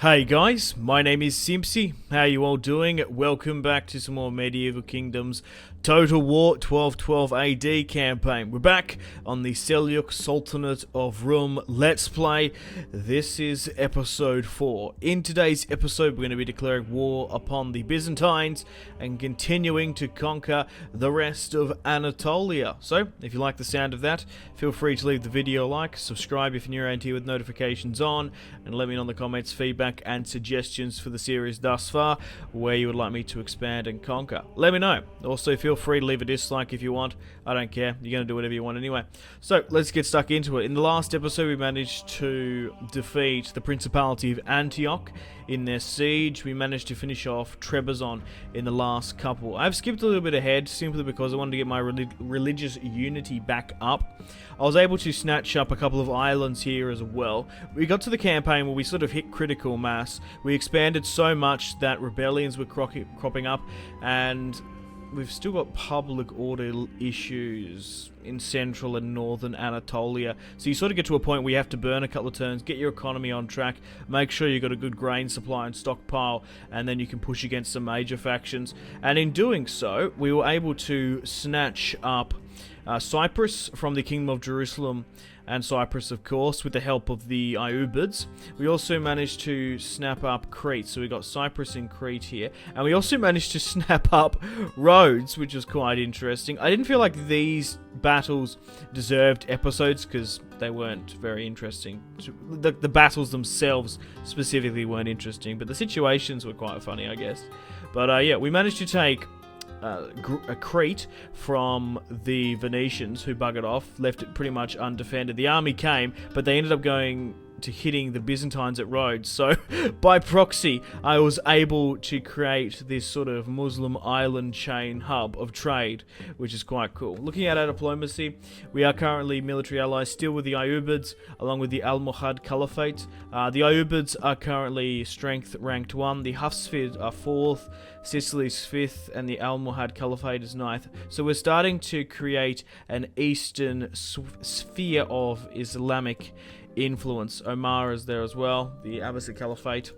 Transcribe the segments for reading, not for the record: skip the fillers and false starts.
Hey guys, my name is Simpzy. How you all doing? Welcome back to some more Medieval Kingdoms Total War 1212 AD campaign. We're back on the Seljuk Sultanate of Rum Let's Play. This is episode 4. In today's episode, we're going to be declaring war upon the Byzantines and continuing to conquer the rest of Anatolia. So, if you like the sound of that, feel free to leave the video a like, subscribe if you're new around here with notifications on, and let me know in the comments feedback and suggestions for the series thus far, where you would like me to expand and conquer. Let me know. Also, feel free to leave a dislike if you want. I don't care. You're going to do whatever you want anyway. So, let's get stuck into it. In the last episode, we managed to defeat the Principality of Antioch in their siege. We managed to finish off Trebizond in the last couple. I've skipped a little bit ahead simply because I wanted to get my religious unity back up. I was able to snatch up a couple of islands here as well. We got to the campaign where we sort of hit critical mass. We expanded so much that rebellions were cropping up, and we've still got public order issues in central and northern Anatolia. So you sort of get to a point where you have to burn a couple of turns, get your economy on track, make sure you've got a good grain supply and stockpile, and then you can push against some major factions. And in doing so, we were able to snatch up Cyprus from the Kingdom of Jerusalem, and Cyprus, of course, with the help of the Ayyubids. We also managed to snap up Crete, so we got Cyprus and Crete here. And we also managed to snap up Rhodes, which was quite interesting. I didn't feel like these battles deserved episodes, because they weren't very interesting. The battles themselves specifically weren't interesting, but the situations were quite funny, I guess. But yeah, we managed to take Crete from the Venetians, who buggered off, left it pretty much undefended. The army came, but they ended up going to hitting the Byzantines at Rhodes. So, by proxy, I was able to create this sort of Muslim island chain hub of trade, which is quite cool. Looking at our diplomacy, we are currently military allies still with the Ayyubids, along with the Almohad Caliphate. The Ayyubids are currently strength ranked 1, the Hafsid are 4th, Sicily's 5th, and the Almohad Caliphate is 9th. So we're starting to create an eastern sphere of Islamic influence. Omar is there as well, the Abbasid Caliphate.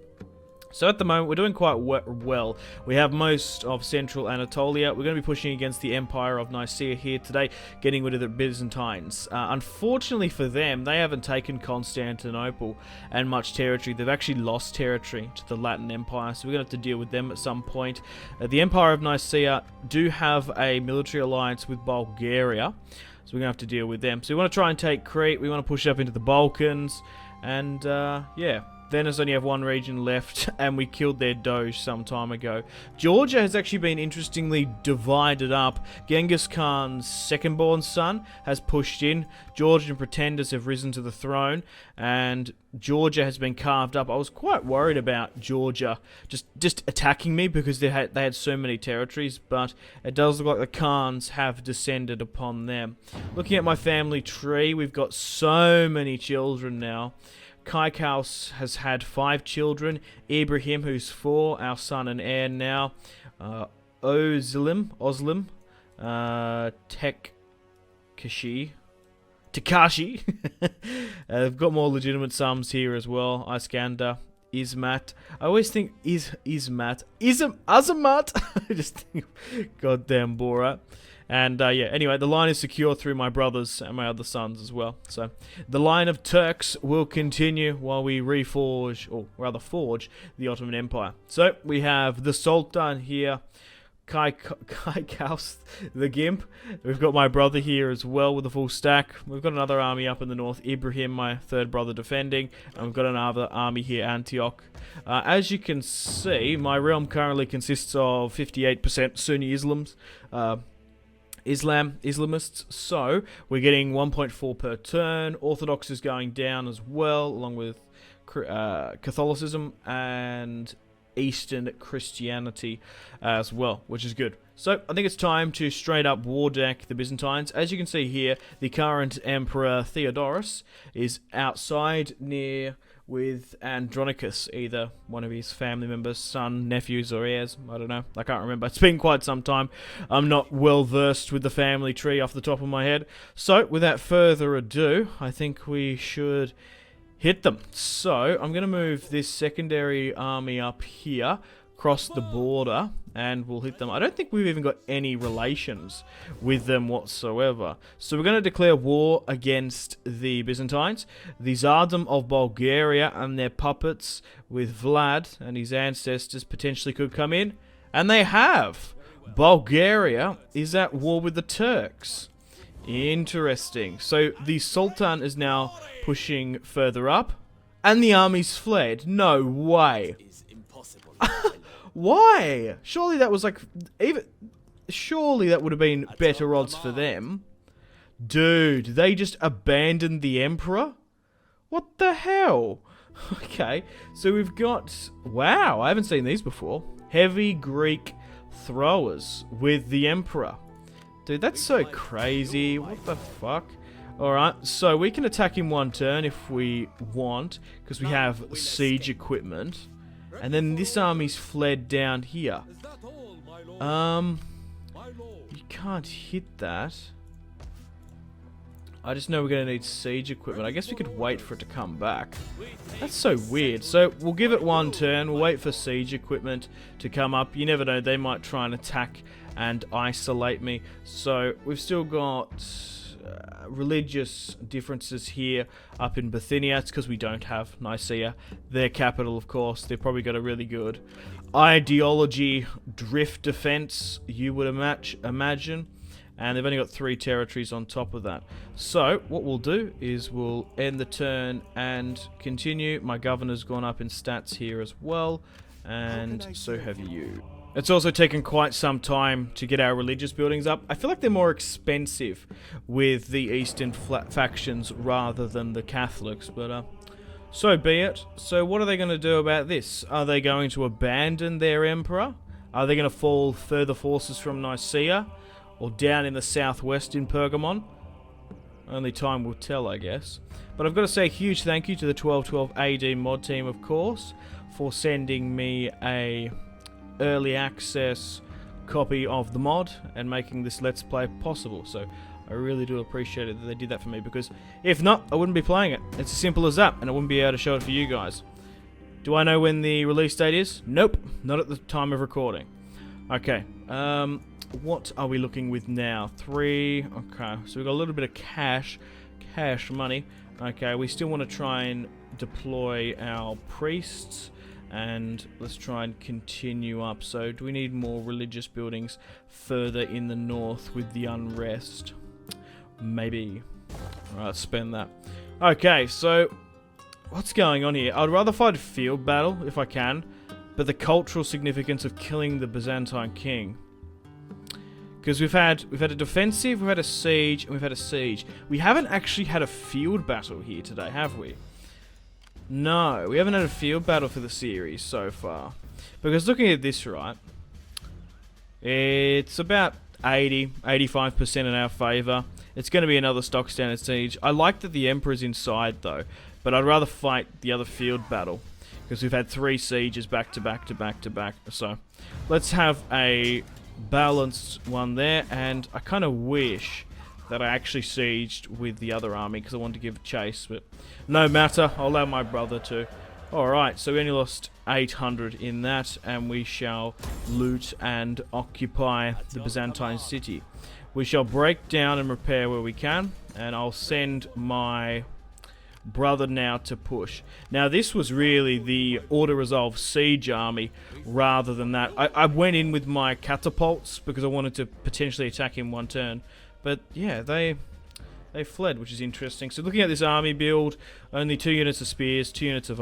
So at the moment, we're doing quite well. We have most of central Anatolia. We're going to be pushing against the Empire of Nicaea here today, getting rid of the Byzantines. Unfortunately for them, they haven't taken Constantinople and much territory. They've actually lost territory to the Latin Empire, so we're going to have to deal with them at some point. The Empire of Nicaea do have a military alliance with Bulgaria, so we're going to have to deal with them. So we want to try and take Crete. We want to push up into the Balkans. And, yeah. Venice only have one region left, and we killed their Doge some time ago. Georgia has actually been interestingly divided up. Genghis Khan's second-born son has pushed in. Georgian pretenders have risen to the throne, and Georgia has been carved up. I was quite worried about Georgia just attacking me because they had so many territories, but it does look like the Khans have descended upon them. Looking at my family tree, we've got so many children now. Kaikous has had 5 children. Ibrahim, who's 4, our son and heir now. Takashi, I've got more legitimate sons here as well. Iskander, Ismat. I always think Azamat. I just think goddamn Borat. And yeah, anyway, the line is secure through my brothers and my other sons as well. So the line of Turks will continue while we reforge, or rather forge, the Ottoman Empire. So we have the Sultan here, Kaikous the Gimp. We've got my brother here as well with a full stack. We've got another army up in the north, Ibrahim, my third brother, defending. And we've got another army here, Antioch. As you can see, my realm currently consists of 58% Sunni Islamists, so we're getting 1.4 per turn. Orthodox is going down as well, along with Catholicism and Eastern Christianity as well, which is good. So I think it's time to straight up war deck the Byzantines. As you can see here, the current Emperor Theodorus is outside near with Andronicus, either one of his family members, son, nephews, or heirs. I don't know. I can't remember. It's been quite some time. I'm not well versed with the family tree off the top of my head. So, without further ado, I think we should hit them. So I'm going to move this secondary army up here, cross the border, and we'll hit them. I don't think we've even got any relations with them whatsoever. So we're going to declare war against the Byzantines. The Tsardom of Bulgaria and their puppets with Vlad and his ancestors potentially could come in. And they have. Bulgaria is at war with the Turks. Interesting. So the Sultan is now pushing further up. And the army's fled. No way. Why? Surely that was like... Surely that would have been better odds for them. Dude, they just abandoned the Emperor? What the hell? Okay, so we've got... Wow, I haven't seen these before. Heavy Greek throwers with the Emperor. Dude, that's so crazy. What the fuck? Alright, so we can attack in one turn if we want, because we have siege equipment. And then this army's fled down here. You can't hit that. I just know we're going to need siege equipment. I guess we could wait for it to come back. That's so weird. So we'll give it one turn. We'll wait for siege equipment to come up. You never know. They might try and attack and isolate me. So we've still got religious differences here up in Bithynia. It's because we don't have Nicaea. Their capital, of course. They've probably got a really good ideology drift defense, you would imagine. And they've only got 3 territories on top of that. So, what we'll do is we'll end the turn and continue. My governor's gone up in stats here as well. And so have you. It's also taken quite some time to get our religious buildings up. I feel like they're more expensive with the Eastern factions rather than the Catholics. But, so be it. So what are they going to do about this? Are they going to abandon their emperor? Are they going to fall further forces from Nicaea? Or down in the southwest in Pergamon? Only time will tell, I guess. But I've got to say a huge thank you to the 1212 AD mod team, of course, for sending me a early access copy of the mod and making this Let's Play possible. So I really do appreciate it that they did that for me, because if not, I wouldn't be playing it. It's as simple as that, and I wouldn't be able to show it for you guys. Do I know when the release date is? Nope, not at the time of recording. Okay, what are we looking with now? 3, okay, so we've got a little bit of cash money. Okay, we still want to try and deploy our priests, and let's try and continue up. So do we need more religious buildings further in the north with the unrest? Maybe. Alright, let's spend that. Okay, so what's going on here? I'd rather fight a field battle if I can, but the cultural significance of killing the Byzantine king. Because we've had a defensive, we've had a siege, and we've had a siege. We haven't actually had a field battle here today, have we? No, we haven't had a field battle for the series so far. Because looking at this, right, it's about 85% in our favour. It's going to be another stock standard siege. I like that the Emperor's inside, though, but I'd rather fight the other field battle, because we've had 3 sieges back to back to back to back. So let's have a balanced one there, and I kind of wish that I actually sieged with the other army because I wanted to give chase, but no matter, I'll allow my brother to. Alright, so we only lost 800 in that, and we shall loot and occupy the Byzantine city. We shall break down and repair where we can, and I'll send my brother now to push. Now this was really the auto-resolve siege army rather than that. I went in with my catapults because I wanted to potentially attack in one turn. But yeah, they fled, which is interesting. So looking at this army build, only 2 units of spears, 2 units of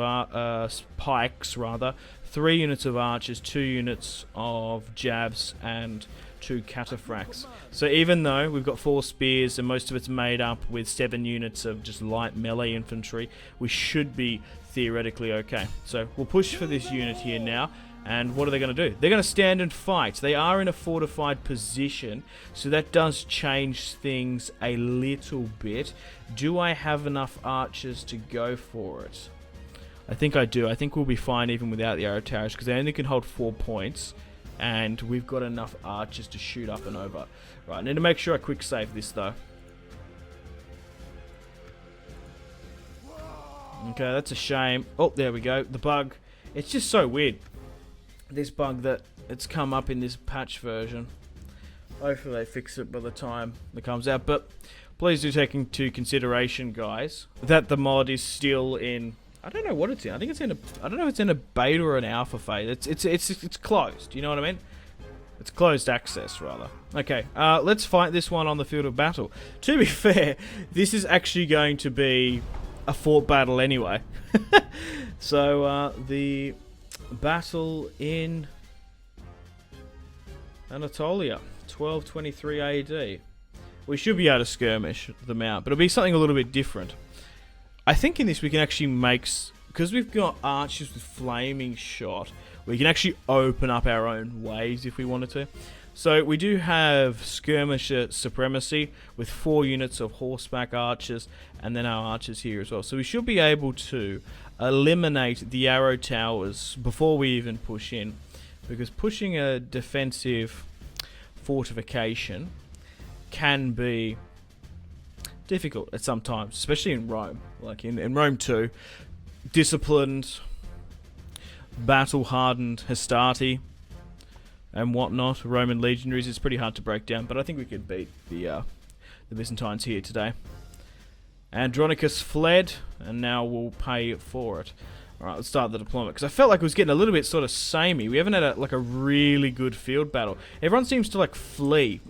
pikes, rather, 3 units of archers, 2 units of jabs, and 2 cataphracts. So even though we've got 4 spears and most of it's made up with 7 units of just light melee infantry, we should be theoretically okay. So we'll push for this unit here now. And what are they going to do? They're going to stand and fight. They are in a fortified position, so that does change things a little bit. Do I have enough archers to go for it? I think I do. I think we'll be fine even without the arrow towers, because they only can hold 4 points, and we've got enough archers to shoot up and over. Right, I need to make sure I quick save this, though. Okay, that's a shame. Oh, there we go. The bug. It's just so weird. This bug that it's come up in this patch version. Hopefully they fix it by the time it comes out. But please do take into consideration, guys, that the mod is still in. I don't know what it's in. I think it's in a. I don't know if it's in a beta or an alpha phase. It's closed. You know what I mean? It's closed access, rather. Okay, let's fight this one on the field of battle. To be fair, this is actually going to be a fort battle anyway. So, the battle in Anatolia, 1223 AD. We should be able to skirmish them out, but it'll be something a little bit different. I think in this we can actually make... Because we've got archers with flaming shot, we can actually open up our own waves if we wanted to. So we do have skirmisher supremacy with 4 units of horseback archers and then our archers here as well. So we should be able to eliminate the arrow towers before we even push in. Because pushing a defensive fortification can be difficult at some times, especially in Rome. Like in Rome 2, disciplined, battle-hardened Hastati and whatnot, Roman legionaries, it's pretty hard to break down, but I think we could beat the Byzantines here today. Andronicus fled, and now we'll pay for it. Alright, let's start the deployment, because I felt like it was getting a little bit sort of samey. We haven't had a really good field battle. Everyone seems to like flee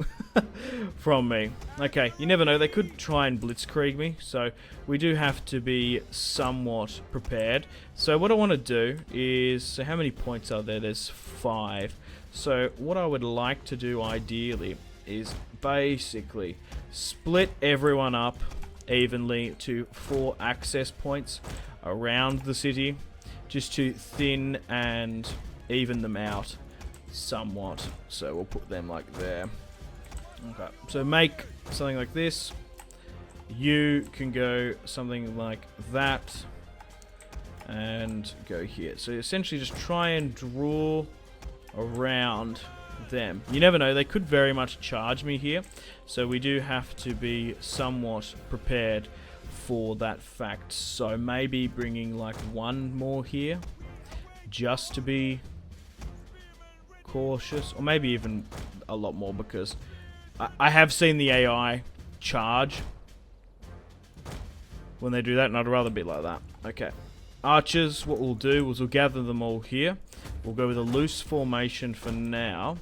from me. Okay, you never know, they could try and blitzkrieg me, so we do have to be somewhat prepared. So what I want to do is, so how many points are there? There's 5. So what I would like to do ideally is basically split everyone up evenly to 4 access points around the city, just to thin and even them out somewhat. So we'll put them like there. Okay, so make something like this. You can go something like that and go here. So essentially just try and draw around them. You never know, they could very much charge me here, so we do have to be somewhat prepared for that fact. So maybe bringing like 1 more here just to be cautious, or maybe even a lot more, because I have seen the AI charge when they do that, and I'd rather be like that. Okay, archers, what we'll do is we'll gather them all here. We'll go with a loose formation for now,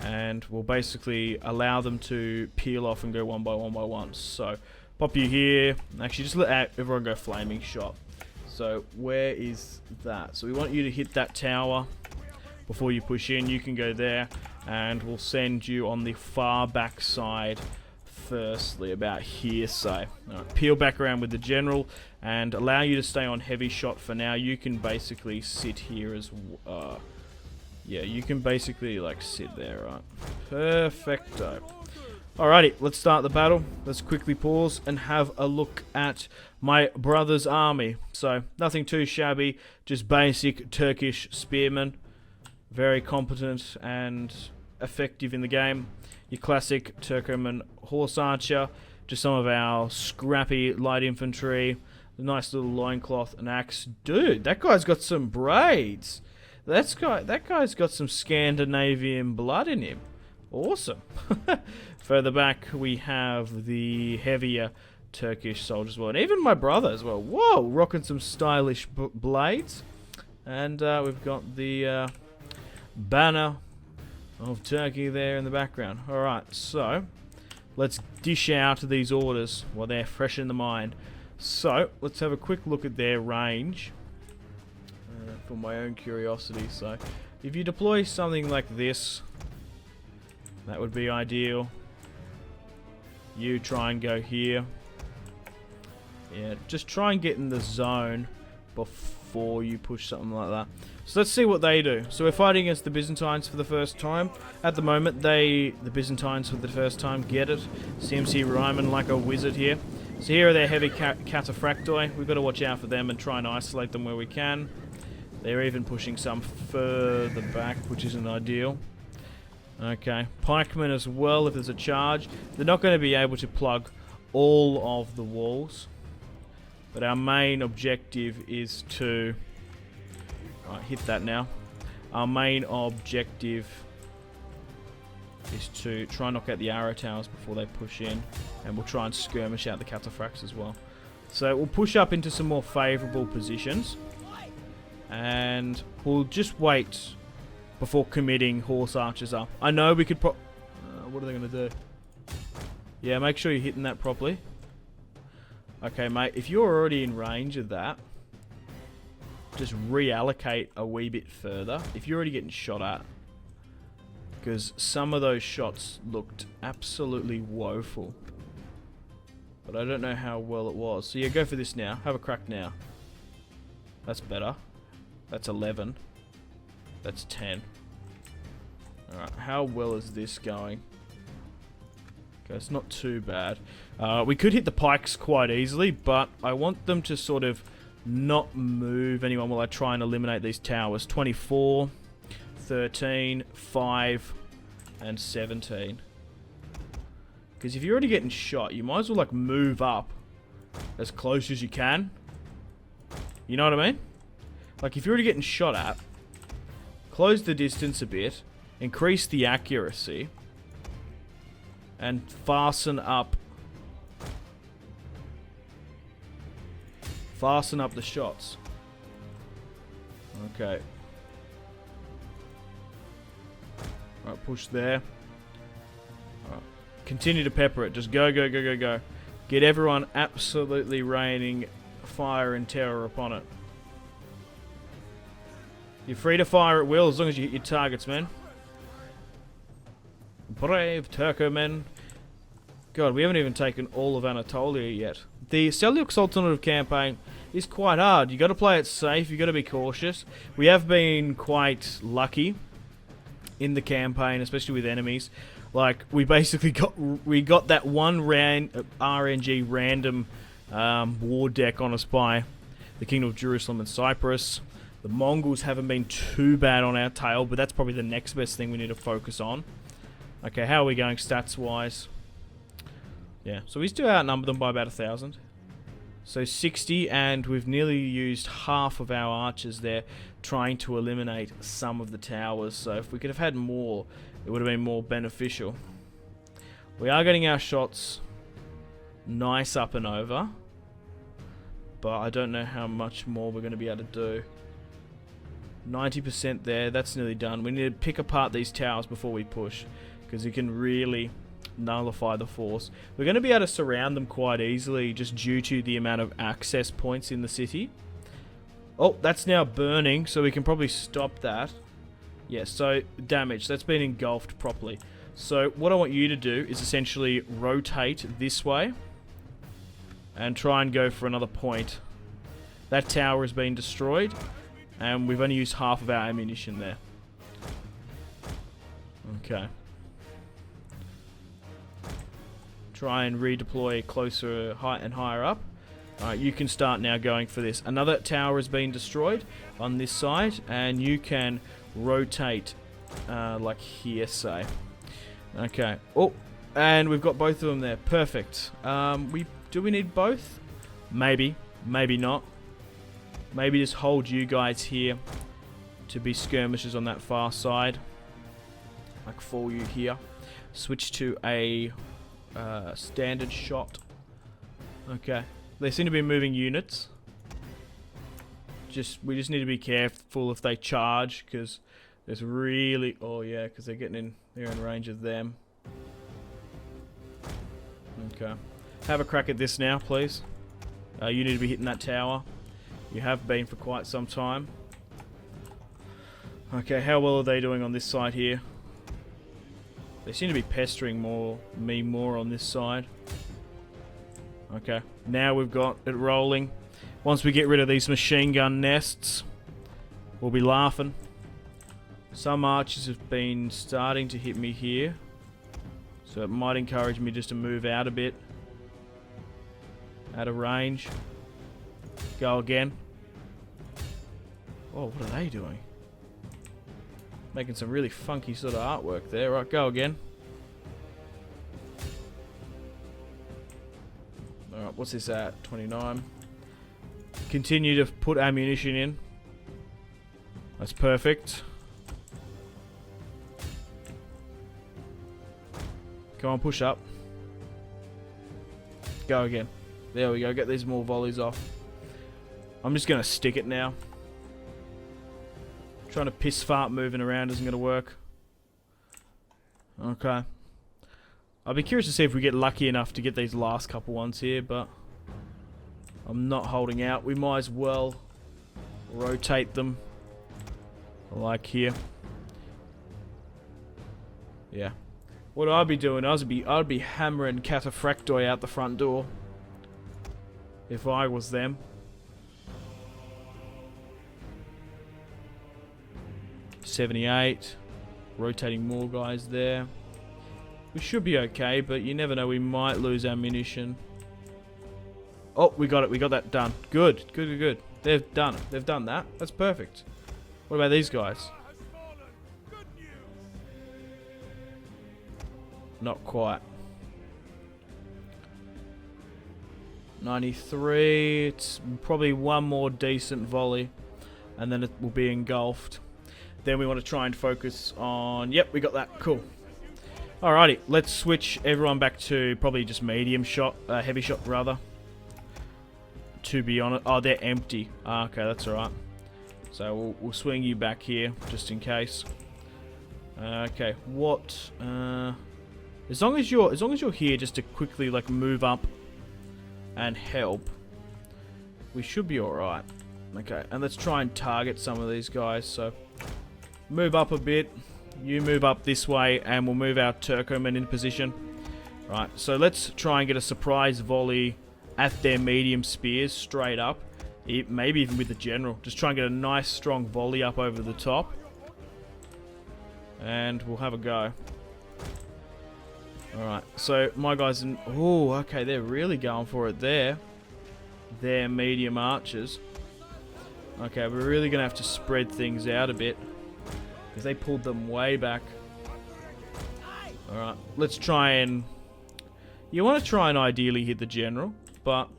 and we'll basically allow them to peel off and go one by one. So pop you here. Actually, just let everyone go flaming shot. So where is that? So we want you to hit that tower before you push in. You can go there, and we'll send you on the far back side firstly, about here. So peel back around with the general and allow you to stay on heavy shot for now. You can basically sit here as yeah, you can basically like sit there, right? Perfecto. Alrighty, let's start the battle. Let's quickly pause and have a look at my brother's army. So nothing too shabby, just basic Turkish spearmen, very competent and effective in the game. Your classic Turkoman horse archer, just some of our scrappy light infantry, a nice little loincloth, an axe. Dude, that guy's got some braids. That guy's got some Scandinavian blood in him. Awesome. Further back, we have the heavier Turkish soldiers as well, and even my brother as well. Whoa, rocking some stylish blades. And we've got the banner of Turkey there in the background. Alright, so let's dish out these orders while they're fresh in the mind. So let's have a quick look at their range for my own curiosity. So if you deploy something like this, that would be ideal. You try and go here. Yeah, just try and get in the zone before you push something like that. So let's see what they do. So we're fighting against the Byzantines for the first time. At the moment, the Byzantines for the first time get it. Simpzy rhyming like a wizard here. So here are their heavy cataphractoi. We've got to watch out for them and try and isolate them where we can. They're even pushing some further back, which isn't ideal. Okay, pikemen as well if there's a charge. They're not going to be able to plug all of the walls. But our main objective is to... Alright, hit that now. Our main objective is to try and knock out the arrow towers before they push in. And we'll try and skirmish out the cataphracts as well. So we'll push up into some more favourable positions. And we'll just wait before committing horse archers up. I know we could what are they going to do? Yeah, make sure you're hitting that properly. Okay, mate, if you're already in range of that, just reallocate a wee bit further. If you're already getting shot at. Because some of those shots looked absolutely woeful. But I don't know how well it was. So yeah, go for this now. Have a crack now. That's better. That's 11. That's 10. Alright, how well is this going? Okay, it's not too bad. We could hit the pikes quite easily, but I want them to sort of not move anyone while I try and eliminate these towers. 24, 13, 5, and 17. Because if you're already getting shot, you might as well like move up as close as you can. You know what I mean? Like if you're already getting shot at, close the distance a bit, increase the accuracy, and fasten up the shots. Okay. Alright, push there. Alright. Continue to pepper it. Just go, go, go, go, go. Get everyone absolutely raining fire and terror upon it. You're free to fire at will as long as you hit your targets, man. Brave Turkomen. God, we haven't even taken all of Anatolia yet. The Seljuk Sultanate campaign is quite hard. You got to play it safe. You got to be cautious. We have been quite lucky in the campaign, especially with enemies. Like we basically got that one RNG random war deck on us by the Kingdom of Jerusalem and Cyprus. The Mongols haven't been too bad on our tail, but that's probably the next best thing we need to focus on. Okay, how are we going stats-wise? Yeah, so we still outnumber them by about 1,000. So 60, and we've nearly used half of our archers there trying to eliminate some of the towers. So if we could have had more, it would have been more beneficial. We are getting our shots nice up and over, but I don't know how much more we're going to be able to do. 90% there, that's nearly done. We need to pick apart these towers before we push, because it can really nullify the force. We're going to be able to surround them quite easily just due to the amount of access points in the city. Oh, that's now burning, so we can probably stop that. Yeah, so damage, that's been engulfed properly. So what I want you to do is essentially rotate this way and try and go for another point. That tower has been destroyed, and we've only used half of our ammunition there. Okay. Try and redeploy closer and higher up. Alright, you can start now going for this. Another tower has been destroyed on this side, and you can rotate like here, say. Okay. Oh, and we've got both of them there. Perfect. Do we need both? Maybe. Maybe not. Maybe just hold you guys here to be skirmishers on that far side. Like for you here. Switch to a standard shot. Okay. They seem to be moving units. We just need to be careful if they charge, because there's really... Oh yeah, because they're in range of them. Okay. Have a crack at this now, please. You need to be hitting that tower. You have been for quite some time. Okay, how well are they doing on this side here? They seem to be pestering me more on this side. Okay, now we've got it rolling. Once we get rid of these machine gun nests, we'll be laughing. Some archers have been starting to hit me here, so it might encourage me just to move out a bit. Out of range. Go again. Oh, what are they doing? Making some really funky sort of artwork there. Right, go again. Alright, what's this at? 29. Continue to put ammunition in. That's perfect. Come on, push up. Go again. There we go. Get these more volleys off. I'm just going to stick it now. Trying to piss fart moving around isn't going to work. Okay. I'll be curious to see if we get lucky enough to get these last couple ones here, but I'm not holding out. We might as well rotate them. Like here. Yeah. What I'd be doing, I'd be hammering Cataphractoi out the front door. If I was them. $78. Rotating more guys there. We should be okay, but you never know, we might lose ammunition. Oh, we got it. We got that done. Good. Good, good, good. They've done it. They've done that. That's perfect. What about these guys? Not quite. 93. It's probably one more decent volley, and then it will be engulfed. Then we want to try and focus on... Yep, we got that. Cool. Alrighty, let's switch everyone back to probably just medium shot, heavy shot rather. To be honest, oh, they're empty. Okay, that's alright. So we'll swing you back here just in case. Okay, what? As long as you're here, just to quickly like move up and help, we should be all right. Okay, and let's try and target some of these guys. So move up a bit. You move up this way, and we'll move our Turkomen in position. Right. So let's try and get a surprise volley at their medium spears straight up. Maybe even with the general. Just try and get a nice strong volley up over the top. And we'll have a go. Alright, so my guys in... Oh, okay, they're really going for it there. They're medium archers. Okay, we're really going to have to spread things out a bit. Because they pulled them way back. Alright, let's try and... You want to try and ideally hit the general, but...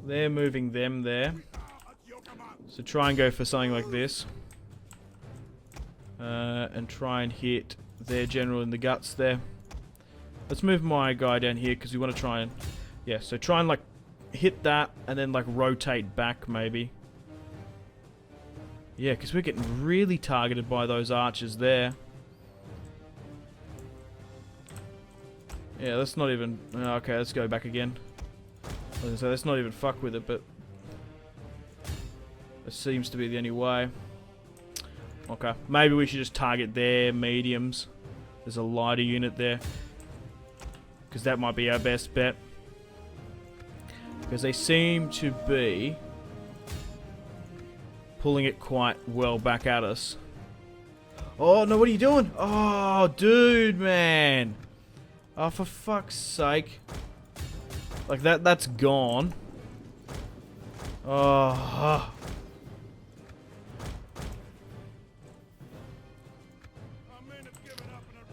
They're moving them there. So try and go for something like this. And try and hit their general in the guts there. Let's move my guy down here because we want to try and... Yeah, so try and like hit that and then like rotate back maybe. Yeah, because we're getting really targeted by those archers there. Yeah, let's not even... Okay, let's go back again. So let's not even fuck with it, but... It seems to be the only way. Okay, maybe we should just target their mediums. There's a lighter unit there. Because that might be our best bet. Because they seem to be... pulling it quite well back at us. Oh, no, what are you doing? Oh, dude, man. Oh, for fuck's sake. Like, that's gone. Oh.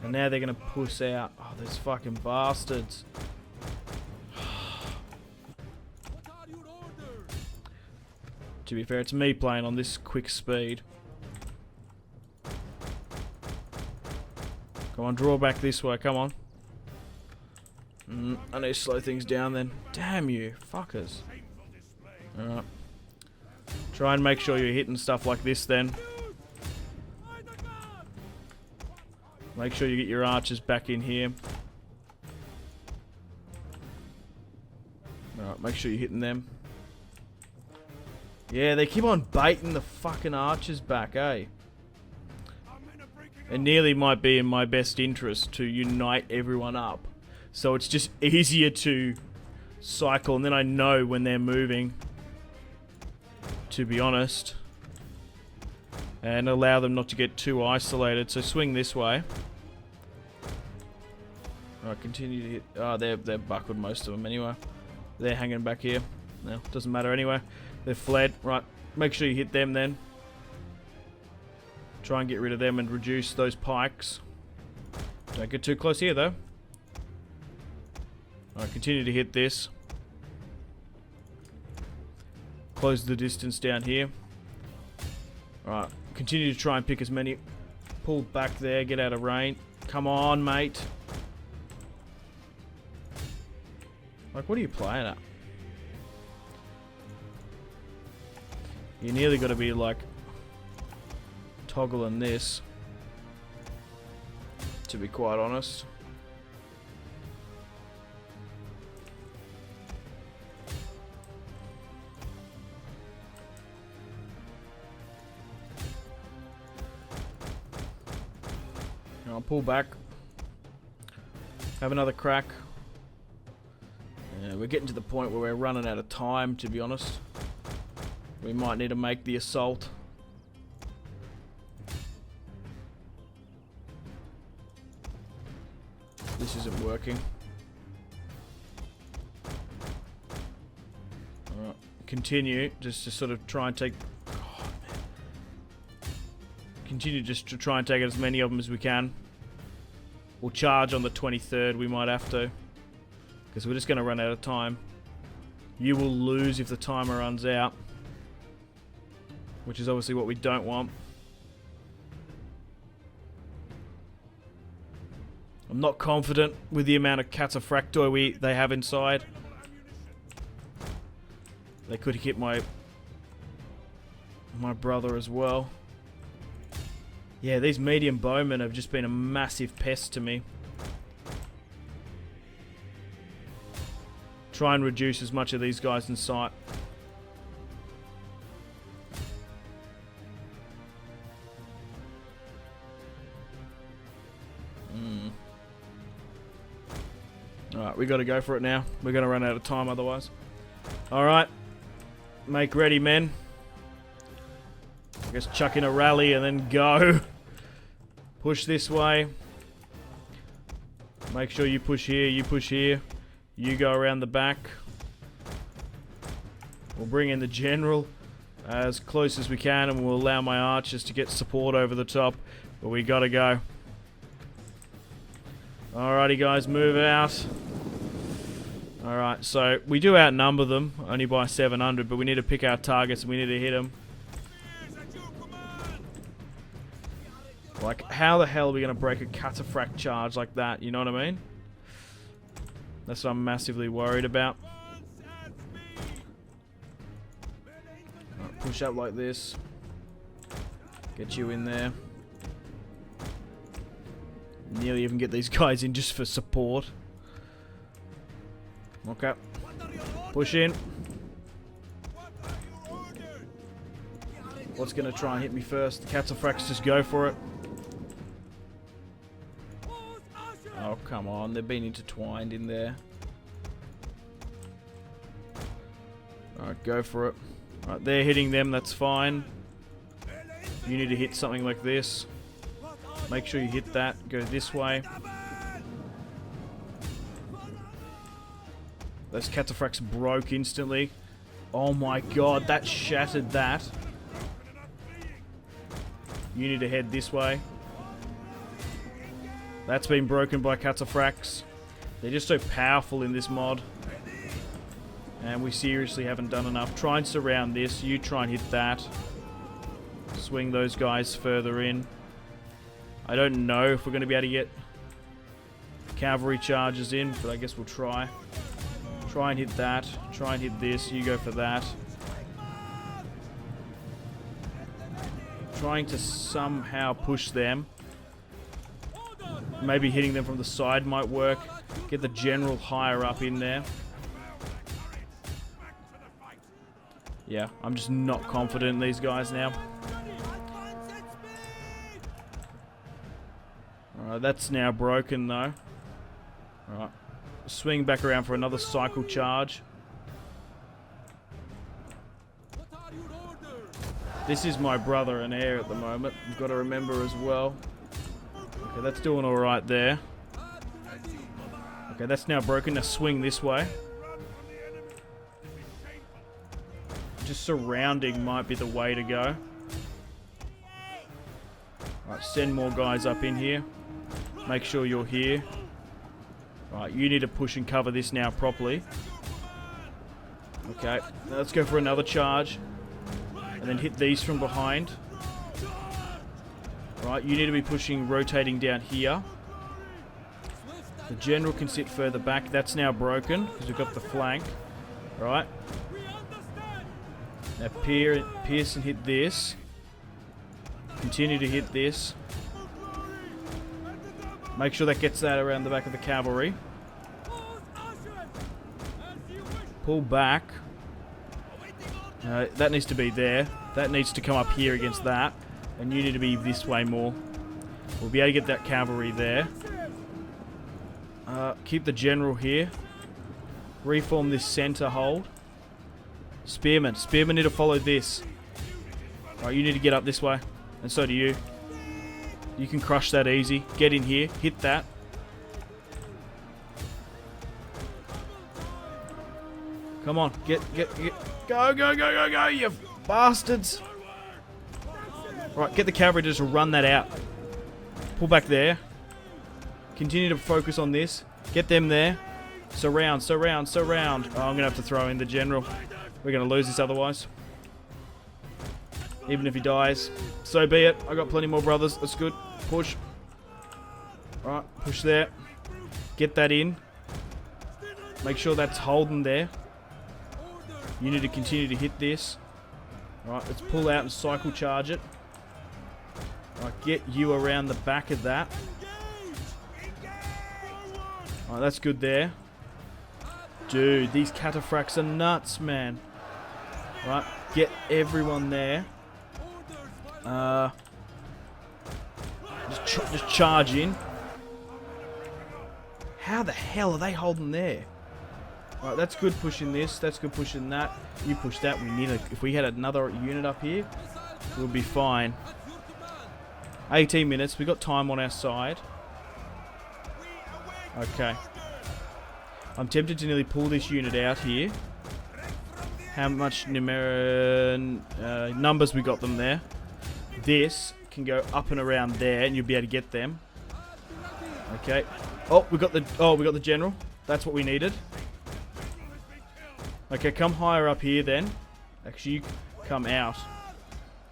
And now they're going to push out. Oh, those fucking bastards. To be fair, it's me playing on this quick speed. Come on, draw back this way. Come on. I need to slow things down then. Damn you, fuckers. Alright. Try and make sure you're hitting stuff like this then. Make sure you get your archers back in here. Alright, make sure you're hitting them. Yeah, they keep on baiting the fucking archers back, eh? It nearly might be in my best interest to unite everyone up. So it's just easier to cycle, and then I know when they're moving, to be honest. And allow them not to get too isolated. So swing this way. Alright, continue to hit... Oh, they're buckled, most of them anyway. They're hanging back here. No, doesn't matter anyway. They've fled. Right, make sure you hit them then. Try and get rid of them and reduce those pikes. Don't get too close here though. Alright, continue to hit this. Close the distance down here. Alright, continue to try and pick as many. Pull back there, get out of range. Come on, mate. Like, what are you playing at? You nearly got to be like toggling this, to be quite honest. I'll pull back. Have another crack. Yeah, we're getting to the point where we're running out of time, to be honest. We might need to make the assault. This isn't working. Alright, continue just to sort of try and take... Continue just to try and take as many of them as we can. We'll charge on the 23rd, we might have to. Because we're just going to run out of time. You will lose if the timer runs out. Which is obviously what we don't want. I'm not confident with the amount of cataphractoi they have inside. They could hit my brother as well. Yeah, these medium bowmen have just been a massive pest to me. Try and reduce as much of these guys in sight. Alright, we gotta go for it now. We're gonna run out of time otherwise. Alright. Make ready, men. I guess chuck in a rally and then go. Push this way. Make sure you push here, you push here. You go around the back. We'll bring in the general as close as we can and we'll allow my archers to get support over the top. But we gotta go. Alrighty guys, move out. Alright, so we do outnumber them, only by 700, but we need to pick our targets and we need to hit them. Like, how the hell are we going to break a cataphract charge like that, you know what I mean? That's what I'm massively worried about. Right, push up like this. Get you in there. Nearly even get these guys in just for support. Okay. Push in. What's going to try and hit me first? The cataphracts, just go for it. Oh, come on. They've been intertwined in there. Alright, go for it. Alright, they're hitting them. That's fine. You need to hit something like this. Make sure you hit that. Go this way. Those cataphracts broke instantly. Oh my god, that shattered that. You need to head this way. That's been broken by cataphracts. They're just so powerful in this mod. And we seriously haven't done enough. Try and surround this. You try and hit that. Swing those guys further in. I don't know if we're going to be able to get cavalry charges in, but I guess we'll try. Try and hit that. Try and hit this. You go for that. Trying to somehow push them. Maybe hitting them from the side might work. Get the general higher up in there. Yeah, I'm just not confident in these guys now. Alright, that's now broken though. Alright. Swing back around for another cycle charge. This is my brother and heir at the moment. You've got to remember as well. Okay, that's doing alright there. Okay, that's now broken. Now swing this way. Just surrounding might be the way to go. Alright, send more guys up in here. Make sure you're here. Alright, you need to push and cover this now properly. Okay, now let's go for another charge. And then hit these from behind. Right, you need to be pushing, rotating down here. The general can sit further back. That's now broken because we've got the flank. Right. Now Pearson hit this. Continue to hit this. Make sure that gets that around the back of the cavalry. Pull back. That needs to be there. That needs to come up here against that. And you need to be this way more. We'll be able to get that cavalry there. Keep the general here. Reform this center hold. Spearmen. Spearmen need to follow this. Alright, you need to get up this way. And so do you. You can crush that easy. Get in here. Hit that. Come on. Get. Go, you bastards. Right, get the cavalry to just run that out. Pull back there. Continue to focus on this. Get them there. Surround. Oh, I'm going to have to throw in the general. We're going to lose this otherwise. Even if he dies. So be it. I got plenty more brothers. That's good. Push. Alright, push there. Get that in. Make sure that's holding there. You need to continue to hit this. Alright, let's pull out and cycle charge it. Alright, get you around the back of that. Alright, that's good there. Dude, these cataphracts are nuts, man. Right, get everyone there. Just charge in. How the hell are they holding there? Alright, that's good pushing this. That's good pushing that. You push that. We need if we had another unit up here, we'll be fine. 18 minutes. We got time on our side. Okay. I'm tempted to nearly pull this unit out here. How much numbers we got them there. This can go up and around there, and you'll be able to get them. Okay. Oh, we got the general. That's what we needed. Okay, come higher up here then. Actually, you come out.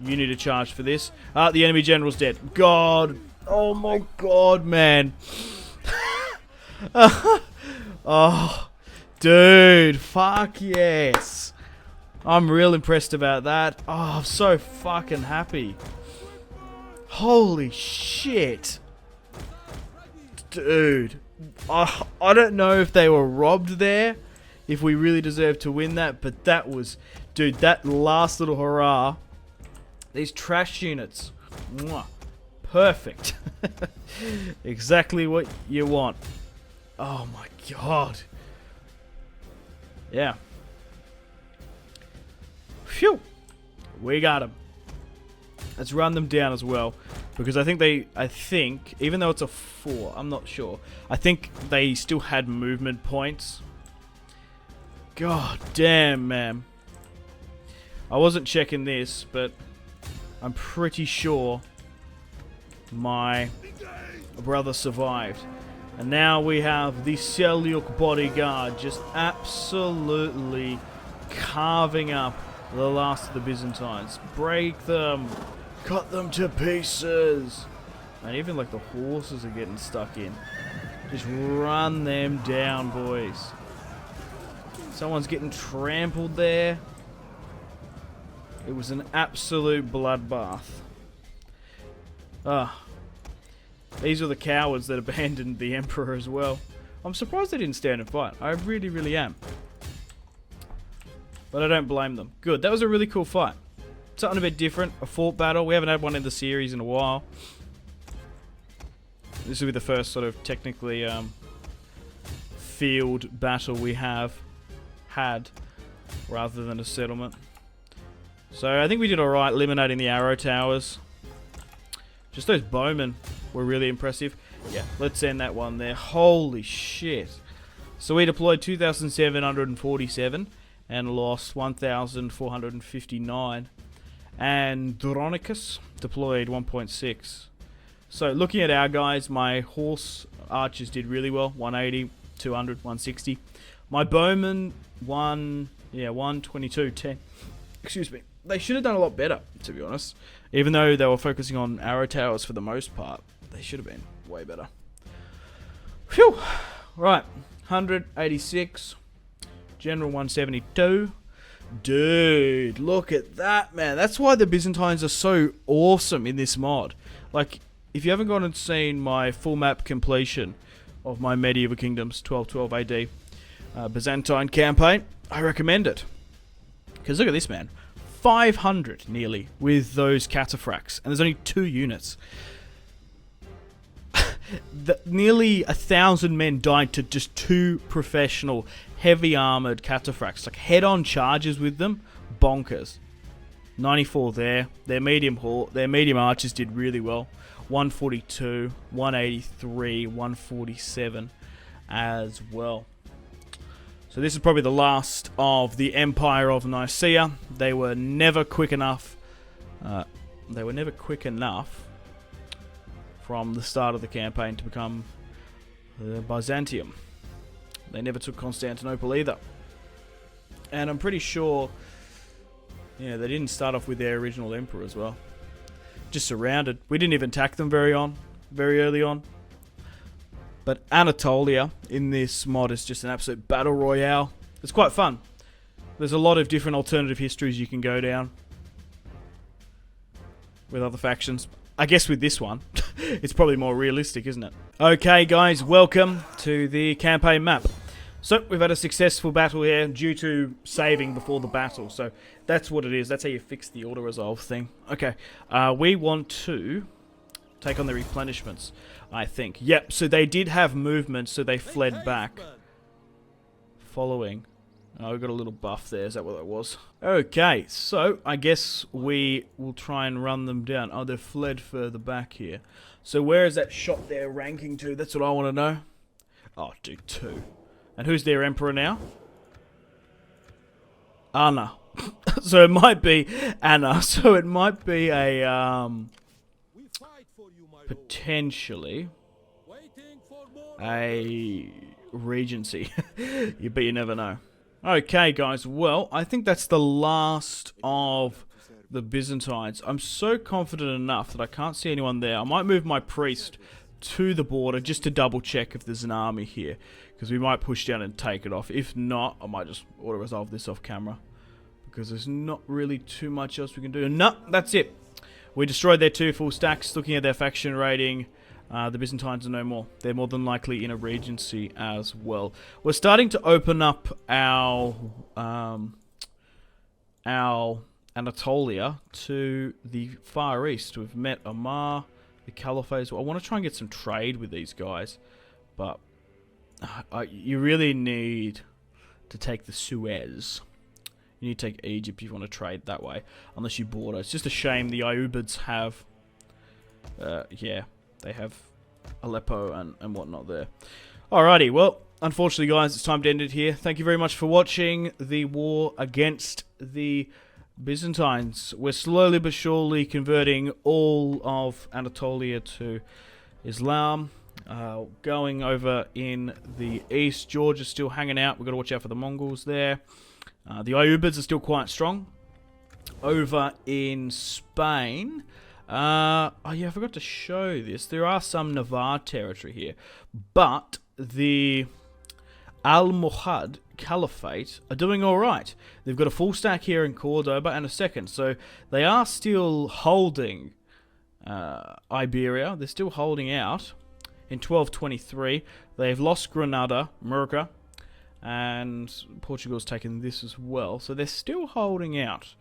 You need to charge for this. The enemy general's dead. God. Oh my God, man. Oh, dude. Fuck yes. I'm real impressed about that. Oh, I'm so fucking happy. Holy shit. Dude. I don't know if they were robbed there, if we really deserved to win that, but that was... Dude, that last little hurrah. These trash units. Mwah, perfect. Exactly what you want. Oh my God. Yeah. Phew. We got them. Let's run them down as well. Because I think, even though it's a 4, I'm not sure. I think they still had movement points. God damn, man. I wasn't checking this, but I'm pretty sure my brother survived. And now we have the Seljuk bodyguard just absolutely carving up the last of the Byzantines. Break them. Cut them to pieces. And even like the horses are getting stuck in. Just run them down, boys. Someone's getting trampled there. It was an absolute bloodbath. These are the cowards that abandoned the Emperor as well. I'm surprised they didn't stand and fight. I really, really am. But I don't blame them. Good. That was a really cool fight. Something a bit different. A fort battle. We haven't had one in the series in a while. This will be the first sort of technically field battle we have had rather than a settlement. So I think we did alright eliminating the arrow towers. Just those bowmen were really impressive. Yeah, let's end that one there. Holy shit. So we deployed 2,747 and lost 1,459. And Dronicus deployed 1.6. So looking at our guys, my horse archers did really well. 180, 200, 160. My bowmen, Yeah, 1, 22, 10. Excuse me. They should have done a lot better, to be honest. Even though they were focusing on arrow towers for the most part, they should have been way better. Phew! Right, 186. General 172. Dude, look at that, man. That's why the Byzantines are so awesome in this mod. Like, if you haven't gone and seen my full map completion of my Medieval Kingdoms 1212 AD Byzantine campaign, I recommend it. Because look at this, man. 500 nearly with those cataphracts, and there's only 2 units. Nearly 1,000 men died to just 2 professional heavy armored cataphracts, like head-on charges with them. Bonkers. 94 there. Their medium archers did really well. 142, 183, 147 as well. So this is probably the last of the Empire of Nicaea. They were never quick enough. From the start of the campaign to become Byzantium. They never took Constantinople either. And I'm pretty sure, they didn't start off with their original emperor as well. Just surrounded. We didn't even attack them very early on. But Anatolia in this mod is just an absolute battle royale. It's quite fun. There's a lot of different alternative histories you can go down with other factions. I guess with this one, it's probably more realistic, isn't it? Okay, guys, welcome to the campaign map. So, we've had a successful battle here due to saving before the battle. So, that's what it is. That's how you fix the auto-resolve thing. Okay, we want to take on the replenishments, I think. Yep, so they did have movement, so they fled back. Following. Oh, we got a little buff there. Is that what that was? Okay, so I guess we will try and run them down. Oh, they've fled further back here. So where is that shot there ranking to? That's what I want to know. Oh, dude, 2. And who's their emperor now? Anna. So it might be Anna. So it might be a potentially a regency. But you never know. Okay, guys, well, I think that's the last of the Byzantines. I'm so confident enough that I can't see anyone there. I might move my priest to the border just to double check if there's an army here, because we might push down and take it off. If not, I might just auto-resolve this off camera, because there's not really too much else we can do. No, that's it. We destroyed their 2 full stacks. Looking at their faction rating, the Byzantines are no more. They're more than likely in a regency as well. We're starting to open up our Anatolia to the Far East. We've met Omar, the Caliphate. I want to try and get some trade with these guys, but you really need to take the Suez. You need to take Egypt if you want to trade that way, unless you border. It's just a shame the Ayyubids have, they have Aleppo and whatnot there. Alrighty, well, unfortunately, guys, it's time to end it here. Thank you very much for watching the war against the Byzantines. We're slowly but surely converting all of Anatolia to Islam. Going over in the east, Georgia's still hanging out. We've got to watch out for the Mongols there. The Ayyubids are still quite strong. Over in Spain, oh yeah, I forgot to show this. There are some Navarre territory here, but the Almohad Caliphate are doing alright. They've got a full stack here in Cordoba and a second, so they are still holding Iberia. They're still holding out. In 1223, they've lost Granada, Murcia, and Portugal's taken this as well. So they're still holding out,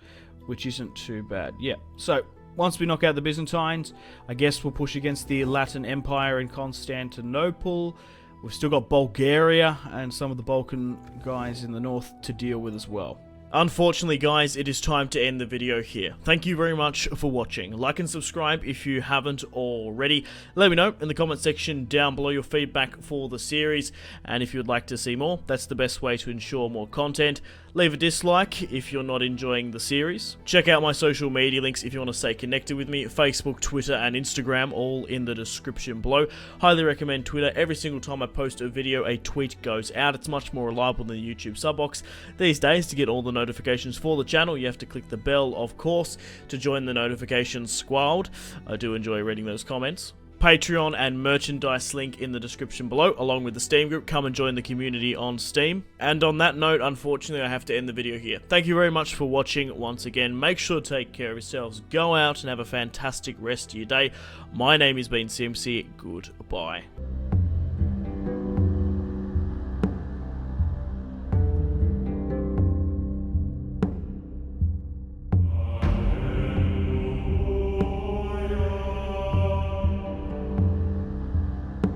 which isn't too bad. Yeah, so once we knock out the Byzantines, I guess we'll push against the Latin Empire in Constantinople. We've still got Bulgaria and some of the Balkan guys in the north to deal with as well. Unfortunately, guys, it is time to end the video here. Thank you very much for watching. Like and subscribe if you haven't already. Let me know in the comment section down below your feedback for the series, and if you'd like to see more, that's the best way to ensure more content. Leave a dislike if you're not enjoying the series. Check out my social media links if you want to stay connected with me. Facebook, Twitter, and Instagram, all in the description below. Highly recommend Twitter. Every single time I post a video, a tweet goes out. It's much more reliable than the YouTube sub box. These days, to get all the notifications for the channel, you have to click the bell, of course, to join the notifications squad. I do enjoy reading those comments. Patreon and merchandise link in the description below, along with the Steam group. Come and join the community on Steam. And on that note, unfortunately, I have to end the video here. Thank you very much for watching once again. Make sure to take care of yourselves. Go out and have a fantastic rest of your day. My name has been Simpzy. Goodbye.